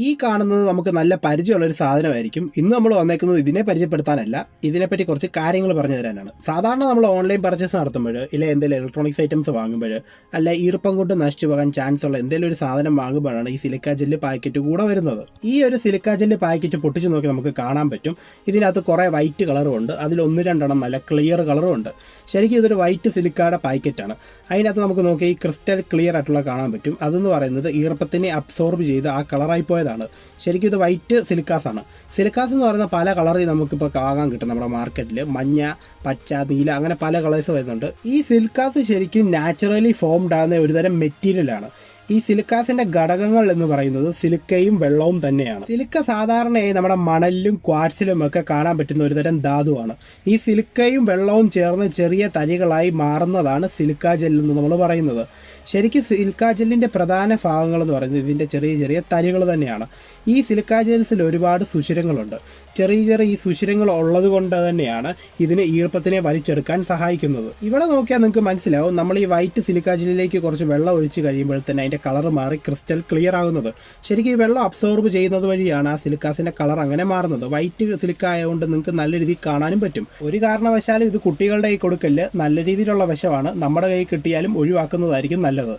ഈ കാണുന്നത് നമുക്ക് നല്ല പരിചയമുള്ള ഒരു സാധനമായിരിക്കും. ഇന്ന് നമ്മൾ വന്നേക്കുന്നത് ഇതിനെ പരിചയപ്പെടുത്താനല്ല, ഇതിനെപ്പറ്റി കുറച്ച് കാര്യങ്ങൾ പറഞ്ഞു തരാനാണ്. സാധാരണ നമ്മൾ ഓൺലൈൻ പർച്ചേസ് നടത്തുമ്പോൾ ഇല്ല എന്തെങ്കിലും ഇലക്ട്രോണിക്സ് ഐറ്റംസ് വാങ്ങുമ്പോൾ അല്ല ഈർപ്പം കൊണ്ട് നശിച്ചു പോകാൻ ചാൻസ് ഉള്ള എന്തെങ്കിലും ഒരു സാധനം വാങ്ങുമ്പോഴാണ് ഈ സിലിക്ക ജെല്ല് പാക്കറ്റ് കൂടെ വരുന്നത്. ഈ ഒരു സിലിക്ക ജെല്ല് പാക്കറ്റ് പൊട്ടിച്ച് നോക്കി നമുക്ക് കാണാൻ പറ്റും. ഇതിനകത്ത് കുറേ വൈറ്റ് കളറും ഉണ്ട്, അതിൽ 1-2 നല്ല ക്ലിയർ കളറും ഉണ്ട്. ശരിക്കും ഇതൊരു വൈറ്റ് സിലിക്കയുടെ പാക്കറ്റാണ്. അതിനകത്ത് നമുക്ക് നോക്കി ഈ ക്രിസ്റ്റൽ ക്ലിയർ ആയിട്ടുള്ള കാണാൻ പറ്റും. അതെന്ന് പറയുന്നത് ഈർപ്പത്തിനെ അബ്സോർബ് ചെയ്ത് ആ കളറായി പോയതാണ്. ശരിക്കും ഇത് വൈറ്റ് സിലിക്കാസാണ്. സിലിക്കാസ് എന്ന് പറയുന്ന പല കളറിൽ നമുക്കിപ്പോൾ വാങ്ങാൻ കിട്ടും നമ്മുടെ മാർക്കറ്റിൽ. മഞ്ഞ, പച്ച, നീല, അങ്ങനെ പല കളേഴ്സ് വരുന്നുണ്ട്. ഈ സിലിക്കാസ് ശരിക്കും നാച്ചുറലി ഫോംഡ് ആകുന്ന ഒരുതരം മെറ്റീരിയലാണ്. ഈ സിലിക്കാസിന്റെ ഘടകങ്ങൾ എന്ന് പറയുന്നത് സിലിക്കയും വെള്ളവും തന്നെയാണ്. സിലിക്ക സാധാരണയായി നമ്മുടെ മണലിലും ക്വാർട്സിലും ഒക്കെ കാണാൻ പറ്റുന്ന ഒരുതരം ധാതുവാണ്. ഈ സിലിക്കയും വെള്ളവും ചേർന്ന് ചെറിയ തരികളായി മാറുന്നതാണ് സിലിക്ക ജെൽ എന്ന് നമ്മൾ പറയുന്നത്. ശരിക്കും സിലിക്ക ജെല്ലിൻ്റെ പ്രധാന ഭാഗങ്ങൾ എന്ന് പറയുന്നത് ഇതിൻ്റെ ചെറിയ ചെറിയ തരികൾ തന്നെയാണ്. ഈ സിലിക്ക ജെൽസിൽ ഒരുപാട് സുഷിരങ്ങളുണ്ട്. ചെറിയ ഈ സുഷിരങ്ങൾ ഉള്ളത് കൊണ്ട് തന്നെയാണ് ഇതിന് ഈർപ്പത്തിനെ വലിച്ചെടുക്കാൻ സഹായിക്കുന്നത്. ഇവിടെ നോക്കിയാൽ നിങ്ങൾക്ക് മനസ്സിലാവും, നമ്മൾ ഈ വൈറ്റ് സിലിക്ക ജെല്ലിലേക്ക് കുറച്ച് വെള്ളം ഒഴിച്ച് കഴിയുമ്പോഴത്തേന് അതിൻ്റെ കളർ മാറി ക്രിസ്റ്റൽ ക്ലിയർ ആകുന്നത്. ശരിക്കും ഈ വെള്ളം അബ്സോർബ് ചെയ്യുന്നത് വഴിയാണ് ആ സിലിക്കാസിൻ്റെ കളർ അങ്ങനെ മാറുന്നത്. വൈറ്റ് സിലിക്ക ആയതുകൊണ്ട് നിങ്ങൾക്ക് നല്ല രീതിയിൽ കാണാനും പറ്റും. ഒരു കാരണവശാലും ഇത് കുട്ടികളുടെ കൈ കൊടുക്കല്. നല്ല രീതിയിലുള്ള വിഷമാണ്. നമ്മുടെ കൈ കിട്ടിയാലും ഒഴിവാക്കുന്നതായിരിക്കും നല്ലത്.